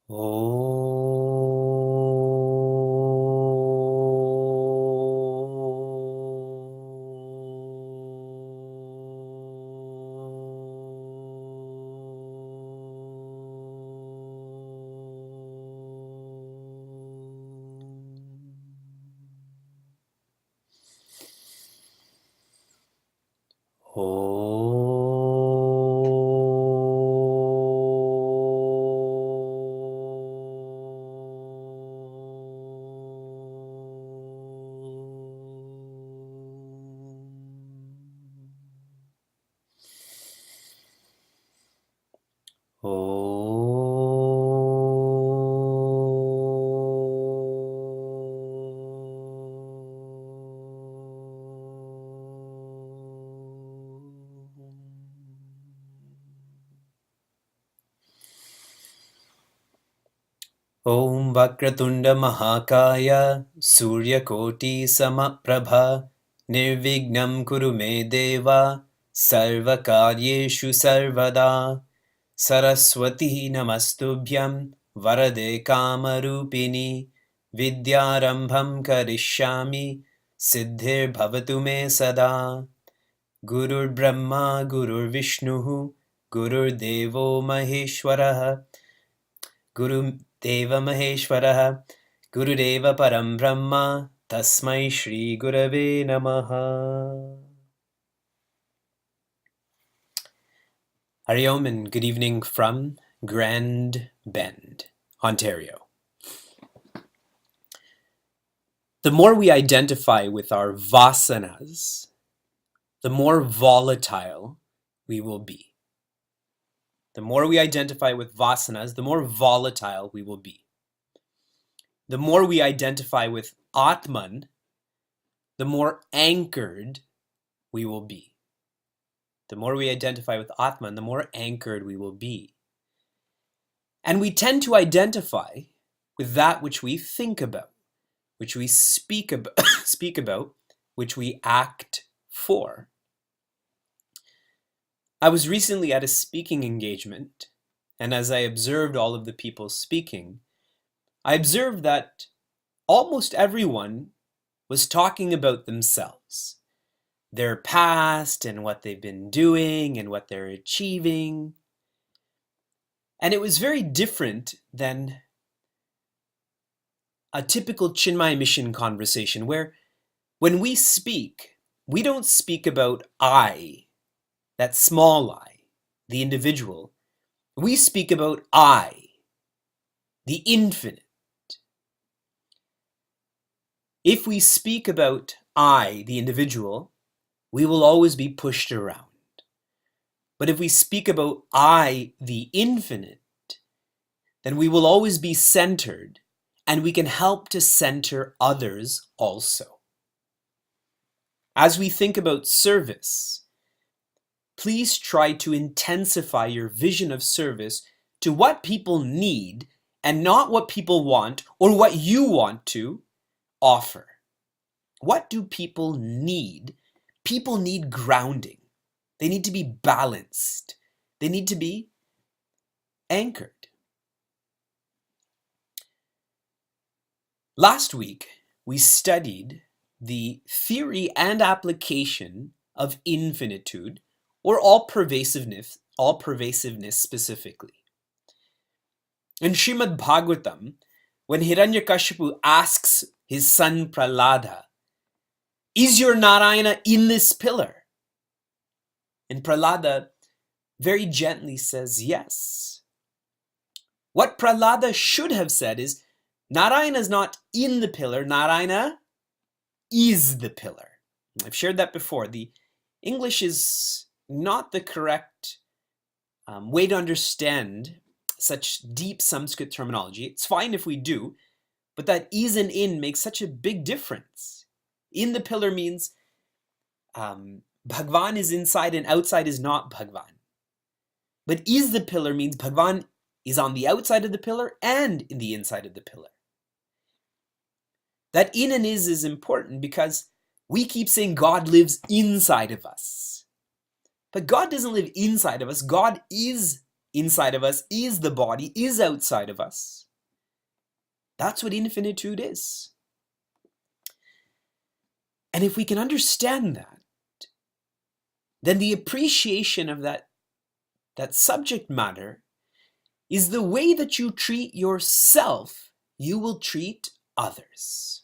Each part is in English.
Oh. Om Vakratunda Mahakaya Suryakoti Samaprabha Nirvignam Kuru Me Deva Sarvakaryeshu Sarvada Saraswati Namastubhyam Varade Kamarupini Vidyarambham Karishyami Siddhir Bhavatu Me Sada Gurur Brahma Gurur Vishnuhu Gurur Devo Maheshwaraha Guru Deva Maheshwaraha Gurudeva Param Brahma Tasmai Shri Gurave Namaha. Hari Om and good evening from Grand Bend, Ontario. The more we identify with our vasanas, the more volatile we will be. The more we identify with vasanas, the more volatile we will be. The more we identify with Atman, the more anchored we will be. The more we identify with Atman, the more anchored we will be. And we tend to identify with that which we think about, which we speak about, which we act for. I was recently at a speaking engagement, and as I observed all of the people speaking, I observed that almost everyone was talking about themselves, their past and what they've been doing and what they're achieving. And it was very different than a typical Chinmaya Mission conversation where when we speak, we don't speak about I, that small I, the individual. We speak about I, the infinite. If we speak about I, the individual, we will always be pushed around. But if we speak about I, the infinite, then we will always be centered, and we can help to center others also. As we think about service, please try to intensify your vision of service to what people need and not what people want or what you want to offer. What do people need? People need grounding. They need to be balanced. They need to be anchored. Last week, we studied the theory and application of infinitude, or all-pervasiveness specifically. In Srimad Bhagavatam, when Hiranyakashipu asks his son Prahlada, "Is your Narayana in this pillar?" And Prahlada very gently says yes. What Prahlada should have said is, Narayana is not in the pillar, Narayana is the pillar. I've shared that before. The English is not the correct way to understand such deep Sanskrit terminology. It's fine if we do, but that is and in makes such a big difference. In the pillar means Bhagwan is inside and outside is not Bhagwan. But is the pillar means Bhagwan is on the outside of the pillar and in the inside of the pillar. That in and is important because we keep saying God lives inside of us. But God doesn't live inside of us. God is inside of us, is the body, is outside of us. That's what infinitude is. And if we can understand that, then the appreciation of that subject matter is the way that you treat yourself, you will treat others.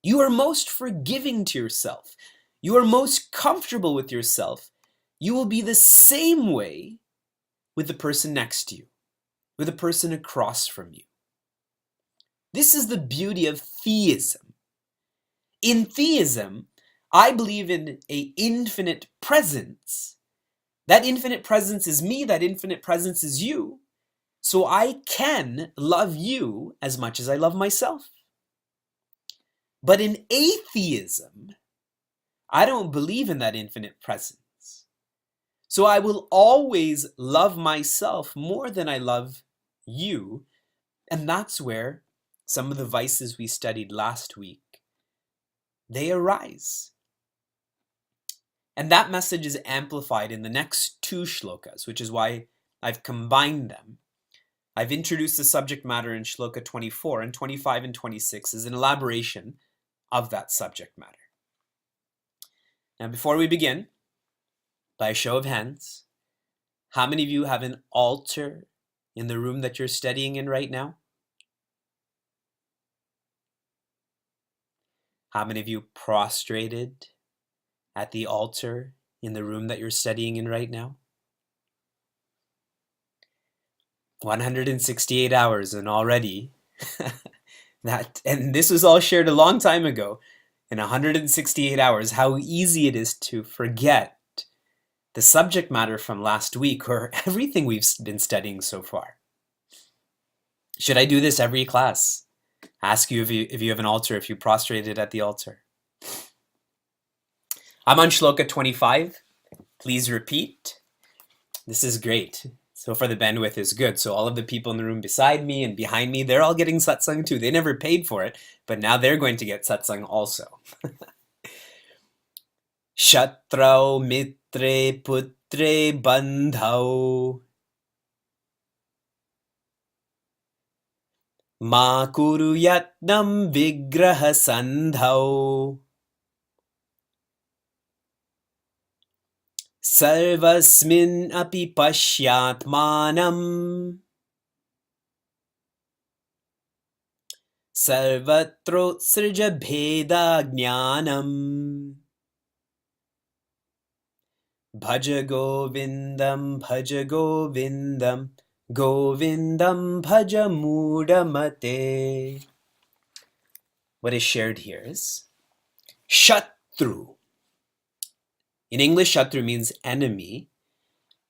You are most forgiving to yourself. You are most comfortable with yourself. You will be the same way with the person next to you, with the person across from you. This is the beauty of theism. In theism, I believe in an infinite presence. That infinite presence is me, that infinite presence is you. So I can love you as much as I love myself. But in atheism, I don't believe in that infinite presence. So I will always love myself more than I love you. And that's where some of the vices we studied last week, they arise. And that message is amplified in the next two shlokas, which is why I've combined them. I've introduced the subject matter in shloka 24, and 25 and 26 is an elaboration of that subject matter. Now, before we begin, by a show of hands, how many of you have an altar in the room that you're studying in right now? How many of you prostrated at the altar in the room that you're studying in right now? 168 hours, and already and this was all shared a long time ago. In 168 hours, how easy it is to forget the subject matter from last week or everything we've been studying so far. Should I do this every class? Ask you if you have an altar, if you prostrated at the altar. I'm on shloka 25. Please repeat. This is great. So far the bandwidth is good. So all of the people in the room beside me and behind me, they're all getting satsang too. They never paid for it, but now they're going to get satsang also. Shatrau mitre putre bandhau ma kuru yatnam vigraha sandhau sarvasmin api pashyatmanam sarvatrotsrija bheda jnanam bhaja govindam govindam bhaja mudamate. What is shared here is Shatru. In English, Shatru means enemy,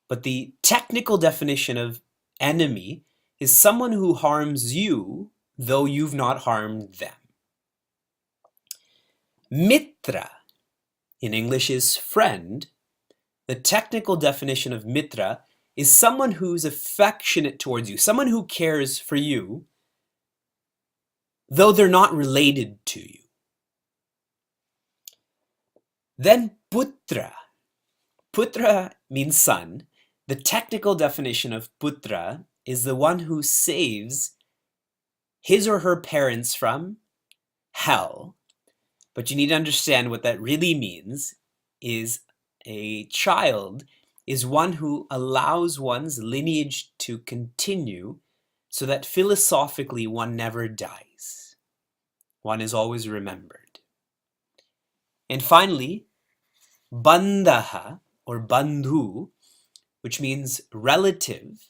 but the technical definition of enemy is someone who harms you, though you've not harmed them. Mitra, in English, is friend. The technical definition of mitra is someone who's affectionate towards you, someone who cares for you, though they're not related to you. Then putra. Putra means son. The technical definition of putra is the one who saves his or her parents from hell. But you need to understand what that really means is a child is one who allows one's lineage to continue so that philosophically one never dies. One is always remembered. And finally, bandha or bandhu, which means relative.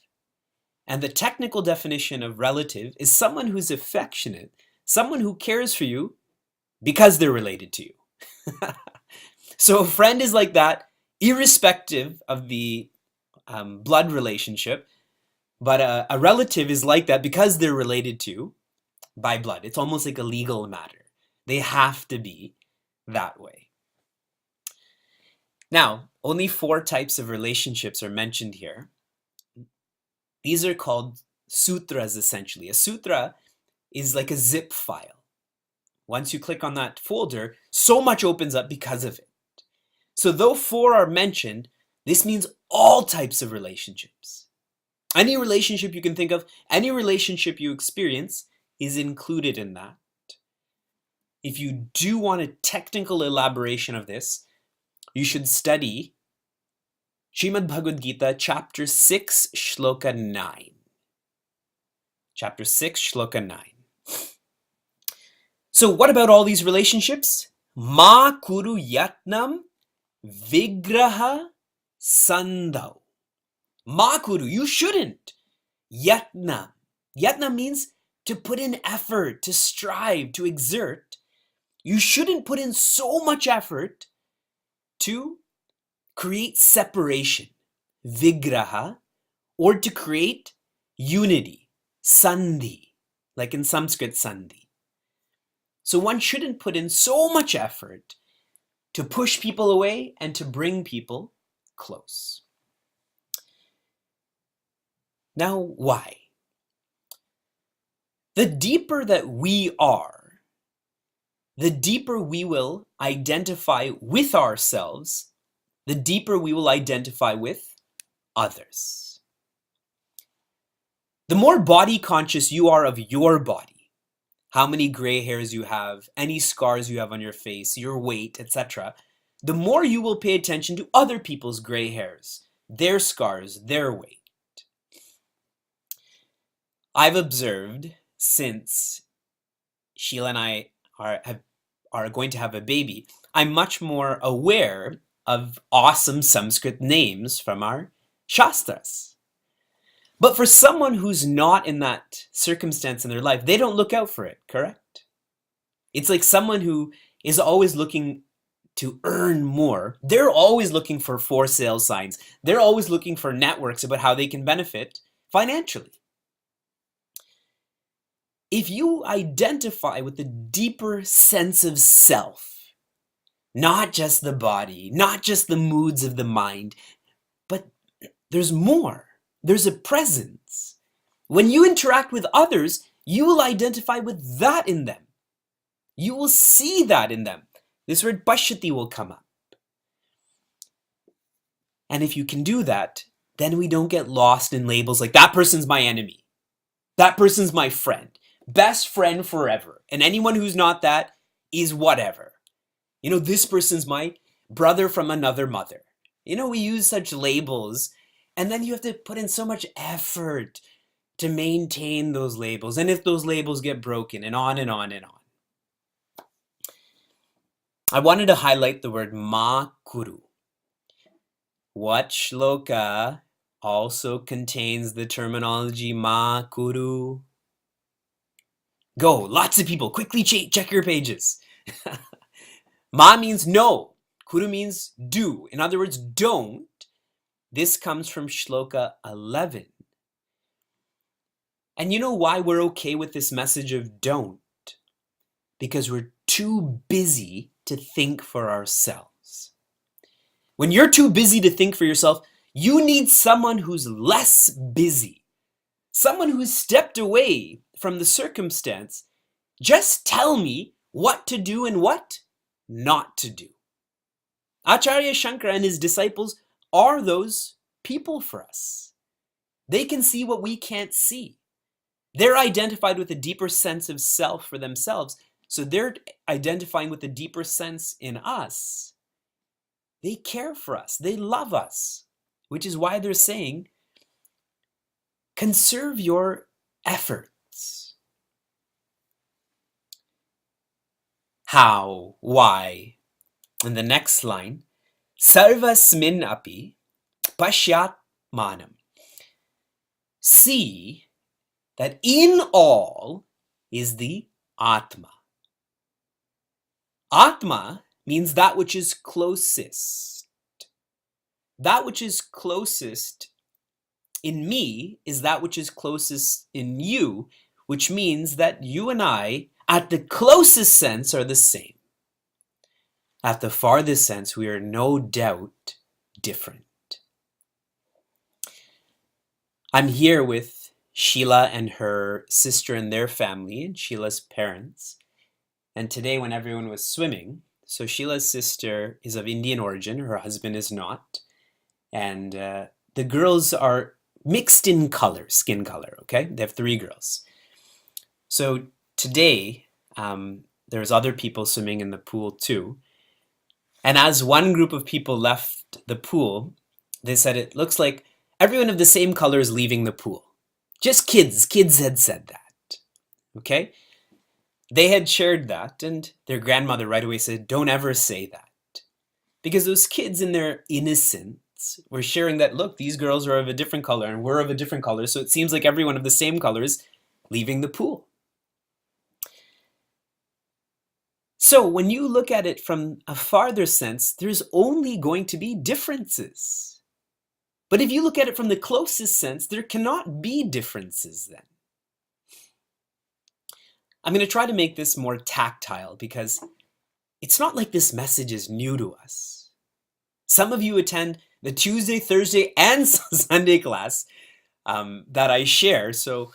And the technical definition of relative is someone who's affectionate, someone who cares for you because they're related to you. So a friend is like that, irrespective of the blood relationship, but a relative is like that because they're related to by blood. It's almost like a legal matter. They have to be that way. Now, only 4 types of relationships are mentioned here. These are called sutras, essentially. A sutra is like a zip file. Once you click on that folder, so much opens up because of it. So though 4 are mentioned, this means all types of relationships. Any relationship you can think of, any relationship you experience is included in that. If you do want a technical elaboration of this, you should study Srimad Bhagavad Gita, chapter 6, shloka 9. Chapter 6, shloka 9. So what about all these relationships? Ma kuru yatnam vigraha sandau. Ma kuru, you shouldn't. Yatna. Yatna means to put in effort, to strive, to exert. You shouldn't put in so much effort to create separation, vigraha, or to create unity, sandhi, like in Sanskrit sandhi. So one shouldn't put in so much effort to push people away and to bring people close. Now, why? The deeper that we are, the deeper we will identify with ourselves, the deeper we will identify with others. The more body conscious you are of your body, how many gray hairs you have, any scars you have on your face, your weight, etc., the more you will pay attention to other people's gray hairs, their scars, their weight. I've observed since Sheila and I are going to have a baby, I'm much more aware of awesome Sanskrit names from our Shastras. But for someone who's not in that circumstance in their life, they don't look out for it, correct? It's like someone who is always looking to earn more. They're always looking for sale signs. They're always looking for networks about how they can benefit financially. If you identify with a deeper sense of self, not just the body, not just the moods of the mind, but there's more. There's a presence. When you interact with others, you will identify with that in them. You will see that in them. This word pashyati will come up. And if you can do that, then we don't get lost in labels like that person's my enemy. That person's my friend. Best friend forever. And anyone who's not that is whatever. This person's my brother from another mother. We use such labels. And then you have to put in so much effort to maintain those labels. And if those labels get broken, and on and on and on. I wanted to highlight the word ma kuru. What shloka also contains the terminology ma kuru? Go, lots of people, quickly check your pages. Ma means no. Kuru means do. In other words, don't. This comes from shloka 11. And you know why we're okay with this message of don't? Because we're too busy to think for ourselves. When you're too busy to think for yourself, you need someone who's less busy. Someone who's stepped away from the circumstance. Just tell me what to do and what not to do. Acharya Shankara and his disciples are those people for us. They can see what we can't see. They're identified with a deeper sense of self for themselves, so they're identifying with a deeper sense in us. They care for us. They love us, which is why they're saying, conserve your efforts. How? Why? In the next line, sarvasmin api pashyat manam. See that in all is the Atma. Atma means that which is closest. That which is closest in me is that which is closest in you, which means that you and I, at the closest sense, are the same. At the farthest sense, we are no doubt different. I'm here with Sheila and her sister and their family, and Sheila's parents. And today when everyone was swimming, so Sheila's sister is of Indian origin, her husband is not. And the girls are mixed in color, skin color, okay? They have 3 girls. So today, there's other people swimming in the pool too. And as one group of people left the pool, they said it looks like everyone of the same color is leaving the pool. Just kids. Kids had said that. Okay? They had shared that, and their grandmother right away said, don't ever say that. Because those kids in their innocence were sharing that, look, these girls are of a different color and we're of a different color, so it seems like everyone of the same color is leaving the pool. So when you look at it from a farther sense, there's only going to be differences. But if you look at it from the closest sense, there cannot be differences then. I'm going to try to make this more tactile because it's not like this message is new to us. Some of you attend the Tuesday, Thursday, and Sunday class that I share, so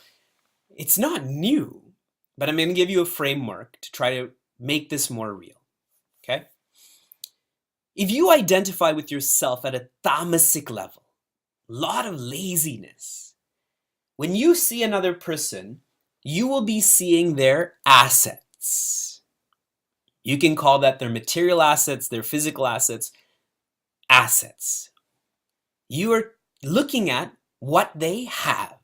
it's not new, but I'm going to give you a framework to try to make this more real, okay? If you identify with yourself at a tamasic level, a lot of laziness, when you see another person, you will be seeing their assets. You can call that their material assets, their physical assets, assets. You are looking at what they have.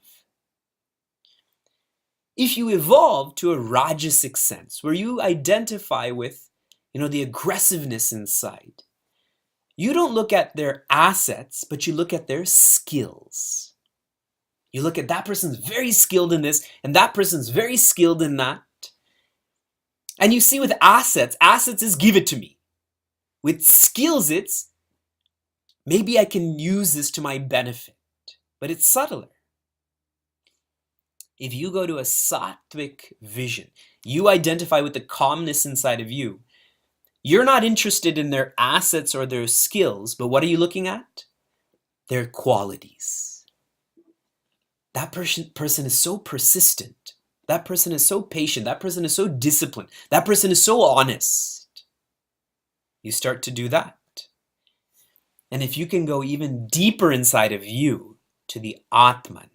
If you evolve to a rajasic sense, where you identify with, the aggressiveness inside, you don't look at their assets, but you look at their skills. You look at that person's very skilled in this, and that person's very skilled in that. And you see with assets is give it to me. With skills, it's maybe I can use this to my benefit, but it's subtler. If you go to a sattvic vision, you identify with the calmness inside of you. You're not interested in their assets or their skills, but what are you looking at? Their qualities. That person is so persistent. That person is so patient. That person is so disciplined. That person is so honest. You start to do that. And if you can go even deeper inside of you to the Atman,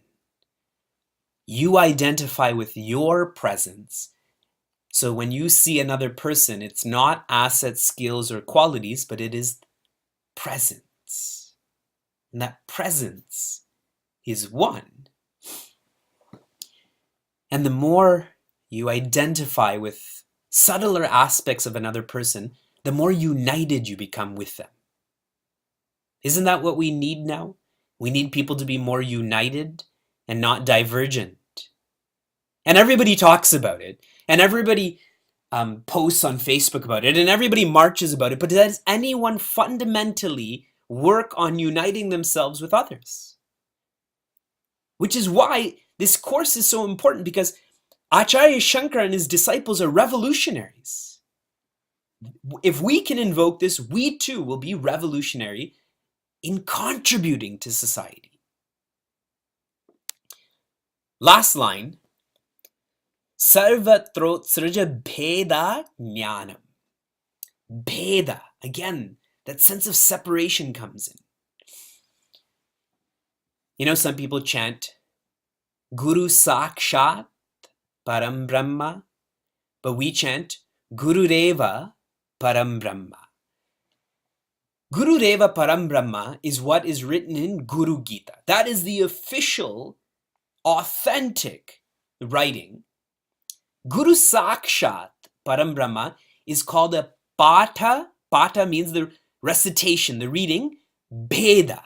you identify with your presence. So when you see another person, it's not assets, skills, or qualities, but it is presence. And that presence is one. And the more you identify with subtler aspects of another person, the more united you become with them. Isn't that what we need now? We need people to be more united and not divergent. And everybody talks about it, and everybody posts on Facebook about it, and everybody marches about it, but does anyone fundamentally work on uniting themselves with others? Which is why this course is so important, because Acharya Shankara and his disciples are revolutionaries. If we can invoke this, we too will be revolutionary in contributing to society. Last line, Sarvatro Srija Bheda Jnanam. Bheda, again, that sense of separation comes in. Some people chant Guru Sakshat Param Brahma, but we chant Guru Reva Param Brahma. Guru Reva Param Brahma is what is written in Guru Gita. That is the official, authentic writing. Guru Sakshat Param Brahma is called a Patha. Patha means the recitation, the reading. Bheda.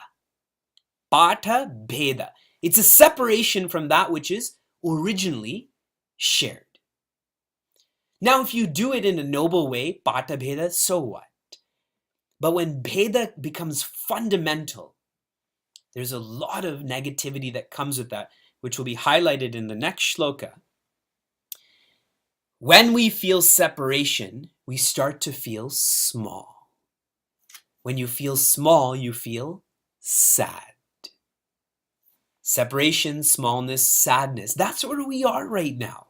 Patha Bheda. It's a separation from that which is originally shared. Now, if you do it in a noble way, Patha Bheda, so what? But when Bheda becomes fundamental, there's a lot of negativity that comes with that, which will be highlighted in the next shloka. When we feel separation, we start to feel small. When you feel small, you feel sad. Separation, smallness, sadness. That's where we are right now.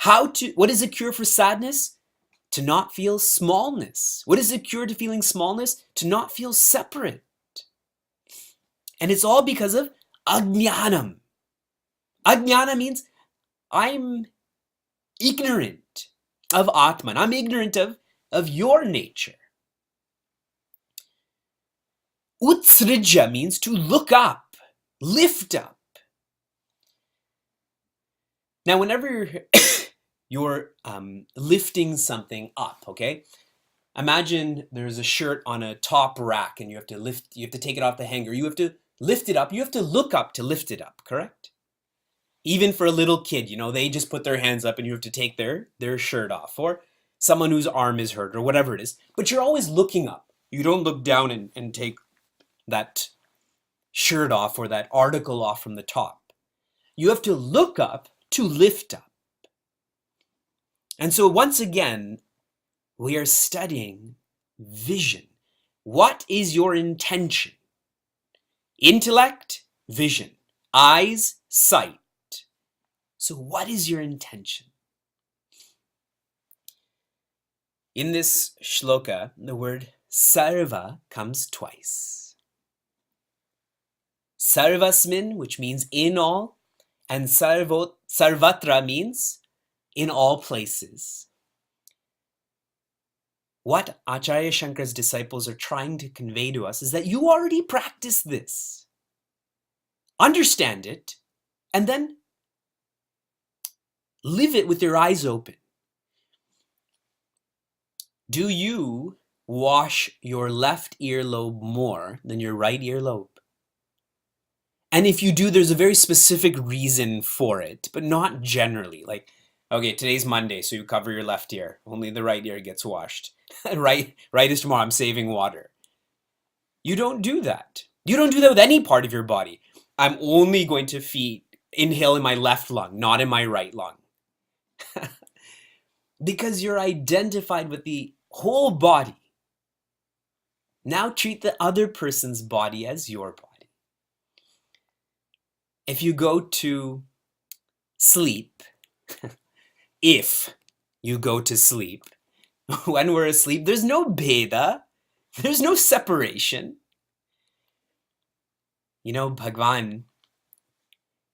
What is the cure for sadness? To not feel smallness. What is the cure to feeling smallness? To not feel separate. And it's all because of Ajnanam. Ajnana means I'm ignorant of Atman. I'm ignorant of your nature. Utsrija means to look up, lift up. Now, whenever you're lifting something up, okay? Imagine there's a shirt on a top rack and you have to take it off the hanger. You have to lift it up. You have to look up to lift it up, correct? Even for a little kid, they just put their hands up and you have to take their shirt off. Or someone whose arm is hurt or whatever it is. But you're always looking up. You don't look down and take that shirt off or that article off from the top. You have to look up to lift up. And so once again, we are studying vision. What is your intention? Intellect, vision. Eyes, sight. So what is your intention? In this shloka, the word sarva comes twice. Sarvasmin, which means in all, and sarvatra means in all places. What Acharya Shankar's disciples are trying to convey to us is that you already practice this. Understand it, and then live it with your eyes open. Do you wash your left earlobe more than your right earlobe? And if you do, there's a very specific reason for it, but not generally. Like, okay, today's Monday, so you cover your left ear. Only the right ear gets washed. right is tomorrow. I'm saving water. You don't do that. You don't do that with any part of your body. I'm only going to inhale in my left lung, not in my right lung. Because you're identified with the whole body. Now treat the other person's body as your body. If you go to sleep, if you go to sleep, when we're asleep, there's no bheda, there's no separation. Bhagwan,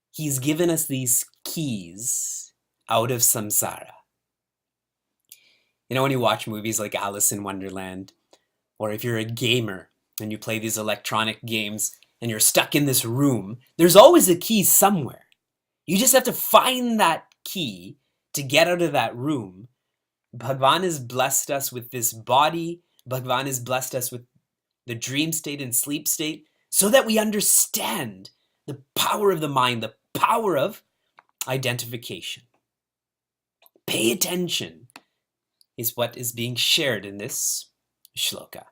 he's given us these keys out of samsara. When you watch movies like Alice in Wonderland, or if you're a gamer and you play these electronic games and you're stuck in this room, there's always a key somewhere. You just have to find that key to get out of that room. Bhagwan has blessed us with this body. Bhagwan has blessed us with the dream state and sleep state so that we understand the power of the mind, the power of identification. Pay attention is what is being shared in this shloka.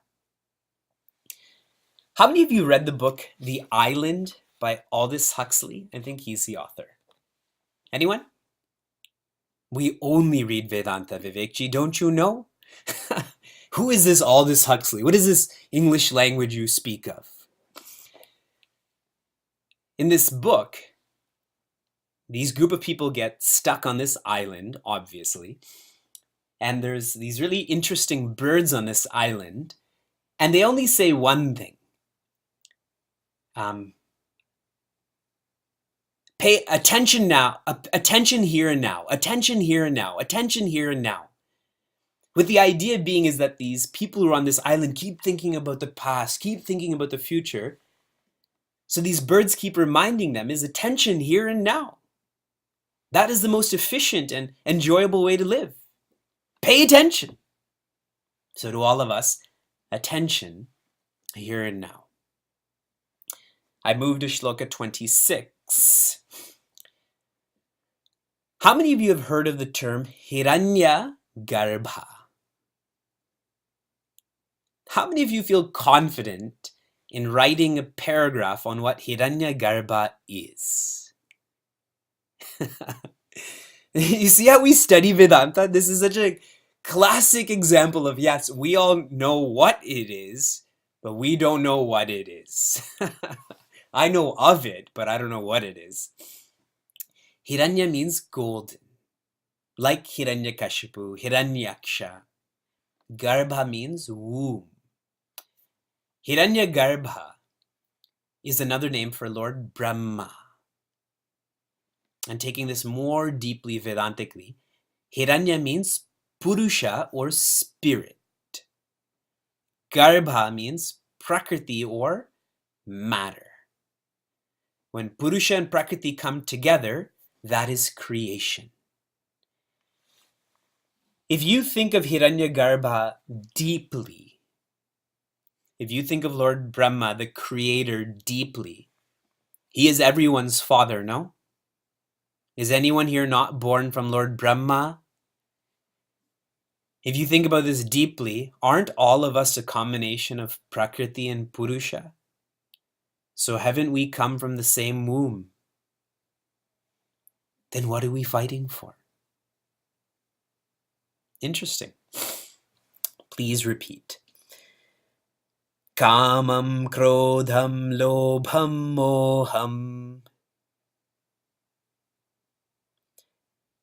How many of you read the book The Island by Aldous Huxley? I think he's the author. Anyone? We only read Vedanta, Vivekji, don't you know? Who is this Aldous Huxley? What is this English language you speak of? In this book, these group of people get stuck on this island, obviously, and there's these really interesting birds on this island, and they only say one thing. Pay attention now, attention here and now, attention here and now, attention here and now. With the idea being is that these people who are on this island keep thinking about the past, keep thinking about the future. So these birds keep reminding them is attention here and now. That is the most efficient and enjoyable way to live. Pay attention. So to all of us, attention here and now. I moved to shloka 26. How many of you have heard of the term Hiranya Garbha? How many of you feel confident in writing a paragraph on what Hiranya Garbha is? You see how we study Vedanta? This is such a classic example of, yes, we all know what it is, but we don't know what it is. I know of it, but I don't know what it is. Hiranya means golden, like Hiranyakashipu, Hiranyaksha. Garbha means womb. Hiranya Garbha is another name for Lord Brahma. And taking this more deeply Vedantically, Hiranya means Purusha or spirit. Garbha means Prakriti or matter. When Purusha and Prakriti come together, that is creation. If you think of Hiranyagarbha deeply, if you think of Lord Brahma, the creator, deeply, he is everyone's father, no? Is anyone here not born from Lord Brahma? If you think about this deeply, aren't all of us a combination of Prakriti and Purusha? So haven't we come from the same womb? Then what are we fighting for? Interesting. Please repeat. Kamam krodham lobham moham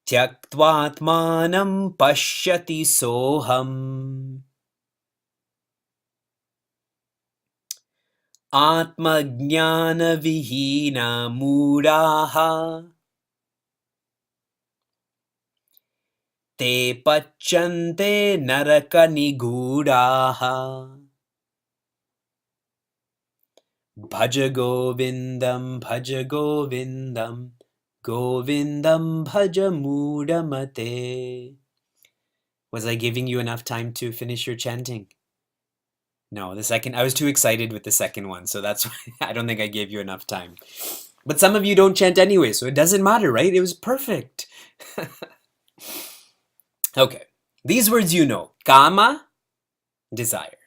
tyaktvatmanam pashyati soham atma jnana vihina muraha te pachante naraka niguraha bhaja govindam govindam bhaja mudamate. Was I giving you enough time to finish your chanting? No, the second, I was too excited with the second one, so that's why I don't think I gave you enough time. But some of you don't chant anyway, so it doesn't matter, right? It was perfect. Okay, these words you know. Kama, desire.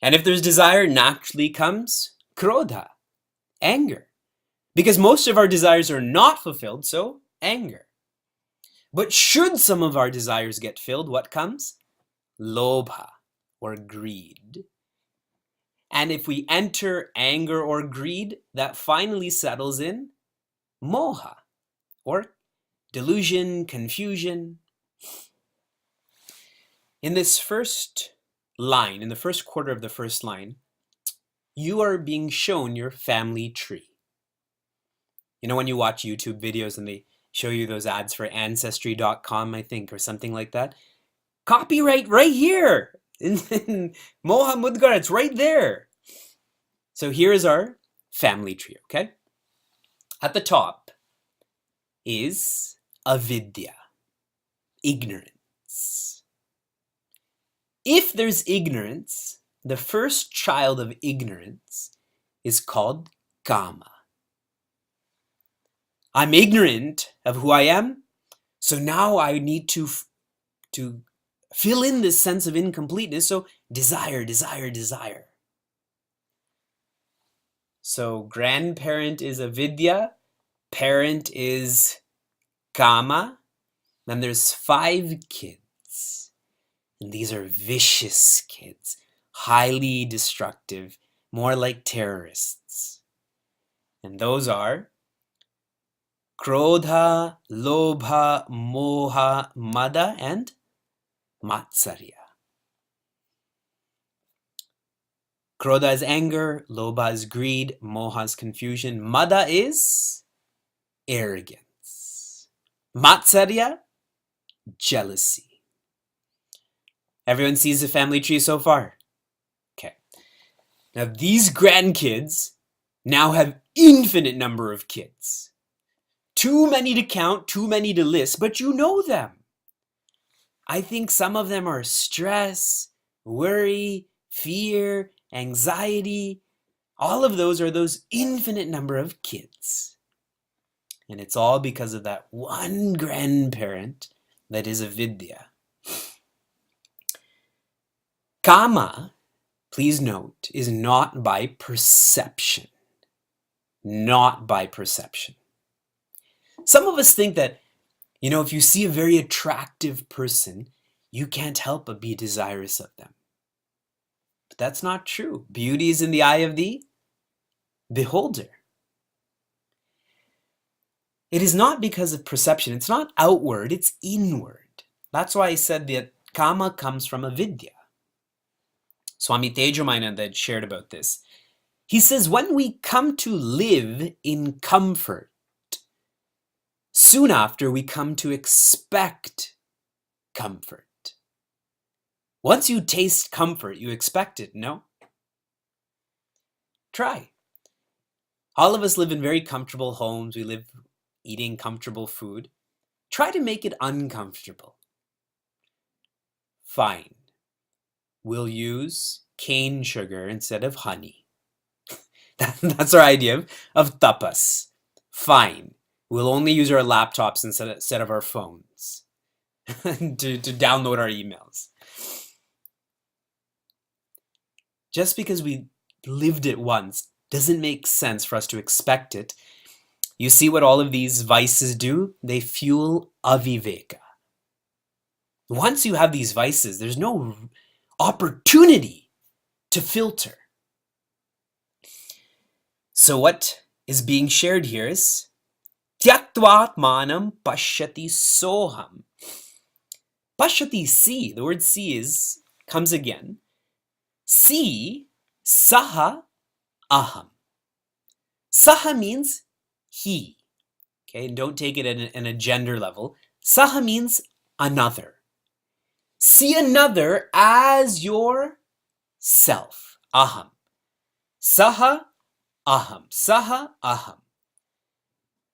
And if there's desire, naturally comes krodha, anger. Because most of our desires are not fulfilled, so anger. But should some of our desires get filled, what comes? Lobha, or greed. And if we enter anger or greed, that finally settles in moha, or delusion, confusion. In this first line, in the first quarter of the first line, you are being shown your family tree. You know when you watch YouTube videos and they show you those ads for Ancestry.com, I think, or something like that? Copyright right here! In Moha Mudgara, it's right there. So here is our family tree, okay? At the top is avidya, ignorance. If there's ignorance, the first child of ignorance is called kama. I'm ignorant of who I am, so now I need to fill in this sense of incompleteness, so desire, desire, desire. So grandparent is avidya, parent is kama, then there's 5 kids. And these are vicious kids, highly destructive, more like terrorists. And those are krodha, lobha, moha, mada, and matsarya. Krodha is anger, lobha is greed, moha is confusion, mada is arrogance, matsarya, jealousy. Everyone sees the family tree so far? Okay. Now these grandkids now have infinite number of kids. Too many to count, too many to list, but you know them. I think some of them are stress, worry, fear, anxiety. All of those are those infinite number of kids. And it's all because of that one grandparent that is avidya. Kama, please note, is not by perception. Not by perception. Some of us think that, you know, if you see a very attractive person, you can't help but be desirous of them. But that's not true. Beauty is in the eye of the beholder. It is not because of perception. It's not outward, it's inward. That's why I said that kama comes from avidya. Swami Tejomayananda had shared about this. He says, when we come to live in comfort, soon after we come to expect comfort. Once you taste comfort, you expect it, no? Try. All of us live in very comfortable homes. We live eating comfortable food. Try to make it uncomfortable. Fine. We'll use cane sugar instead of honey. That's our idea of tapas. Fine. We'll only use our laptops instead of our phones to download our emails. Just because we lived it once doesn't make sense for us to expect it. You see what all of these vices do? They fuel aviveka. Once you have these vices, there's no opportunity to filter. So what is being shared here is Tyaktvatmanam pashyati soham. Pashyati, see. The word see comes again. See, saha aham. Saha means he. Okay, and don't take it in a gender level. Saha means another. See another as yourself. Aham. Saha aham. Saha aham.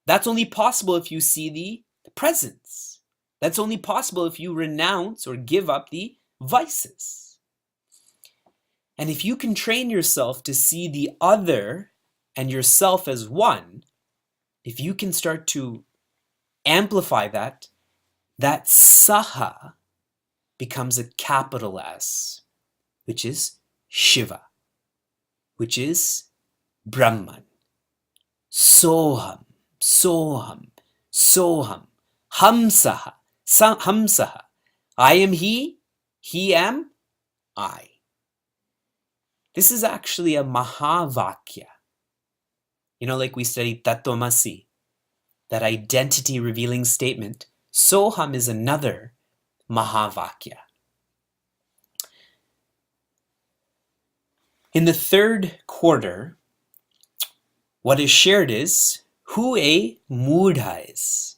That's only possible if you see the presence. That's only possible if you renounce or give up the vices. And if you can train yourself to see the other and yourself as one, if you can start to amplify that saha becomes a capital S, which is Shiva, which is Brahman. Soham, soham, soham, hamsaha, hamsaha. I am he am I. This is actually a Mahavakya. You know, like we studied Tattvamasi, that identity revealing statement. Soham is another Mahavakya. In the third quarter, what is shared is who a mudha is.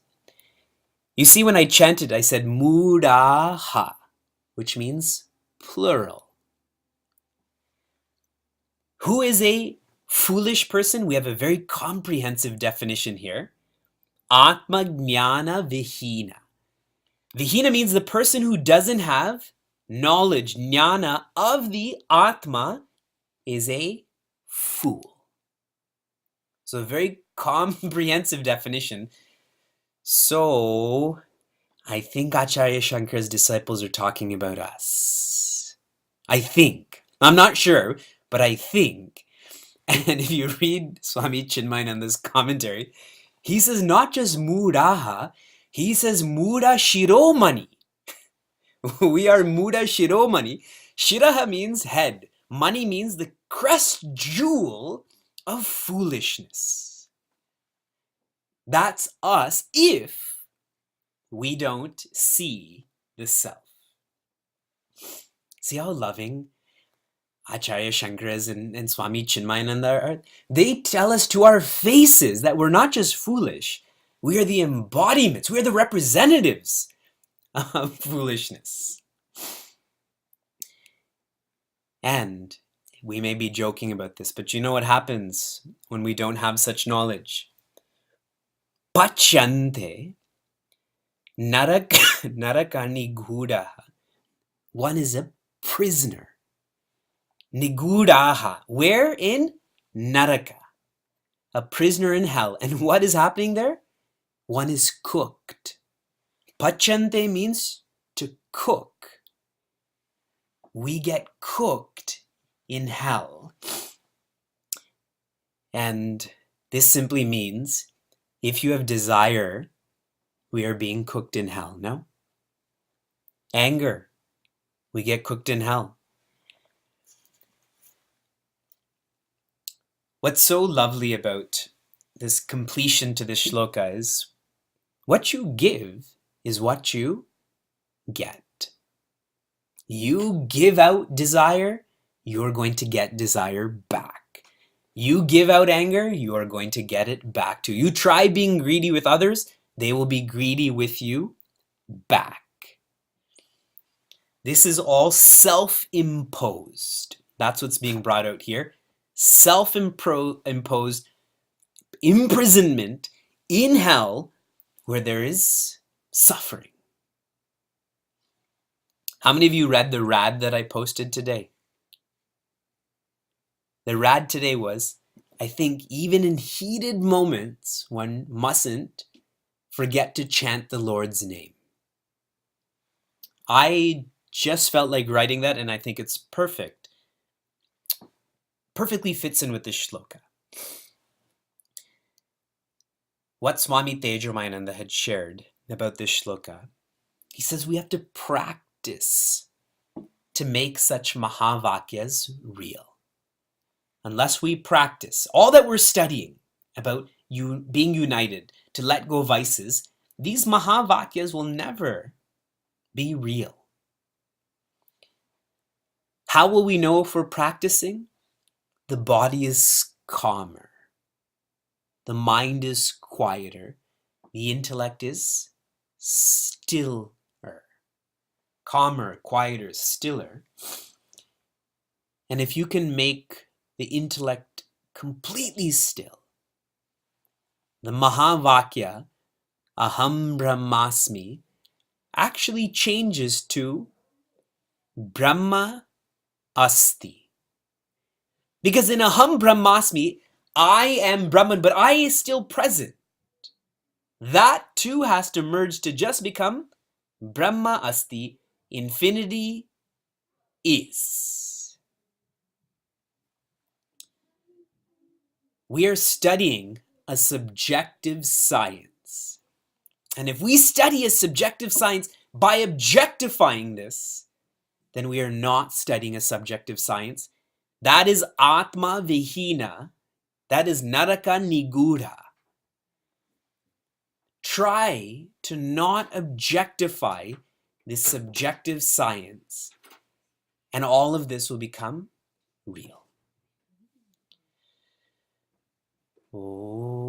You see, when I chanted, I said mudaha, which means plural. Who is a foolish person? We have a very comprehensive definition here. Atma jnana vihina. Vihina means the person who doesn't have knowledge, jnana of the Atma is a fool. So a very comprehensive definition. So I think Acharya Shankara's disciples are talking about us. I think. I'm not sure, but I think. And if you read Swami Chinmayananda's commentary, he says not just mudaha, he says muda shiromani. We are muda shiromani. Shiraha means head. Mani means the crest jewel of foolishness. That's us if we don't see the self. See how loving Acharya Shankaras and Swami Chinmayananda are? They tell us to our faces that we're not just foolish, we are the embodiments, we are the representatives of foolishness. And we may be joking about this, but you know what happens when we don't have such knowledge? Pachante narakani gudaha. One is a prisoner. Nigudaha. Where? In Naraka. A prisoner in hell. And what is happening there? One is cooked. Pachante means to cook. We get cooked in hell. And this simply means if you have desire, we are being cooked in hell. No? Anger, we get cooked in hell. What's so lovely about this completion to this shloka is what you give is what you get. You give out desire, you're going to get desire back. You give out anger, you are going to get it back to you. You try being greedy with others, they will be greedy with you back. This is all self-imposed. That's what's being brought out here. Self-imposed imprisonment in hell where there is suffering. How many of you read the rad that I posted today? The rad today was, I think even in heated moments, one mustn't forget to chant the Lord's name. I just felt like writing that, and I think it's perfect. Perfectly fits in with this shloka. What Swami Tejamananda had shared about this shloka, he says we have to practice to make such mahavakyas real. Unless we practice all that we're studying about you being united, to let go vices, these mahavakyas will never be real. How will we know if we're practicing? The body is calmer. The mind is quieter. The intellect is stiller. Calmer, quieter, stiller. And if you can make the intellect completely still, the Mahavakya, Aham Brahmasmi, actually changes to Brahma Asti. Because in Aham Brahmasmi, I am Brahman, but I is still present. That too has to merge to just become Brahma Asti, infinity is. We are studying a subjective science. And if we study a subjective science by objectifying this, then we are not studying a subjective science. That is Atma Vihina. That is Naraka Nigudha. Try to not objectify this subjective science, and all of this will become real. Oh.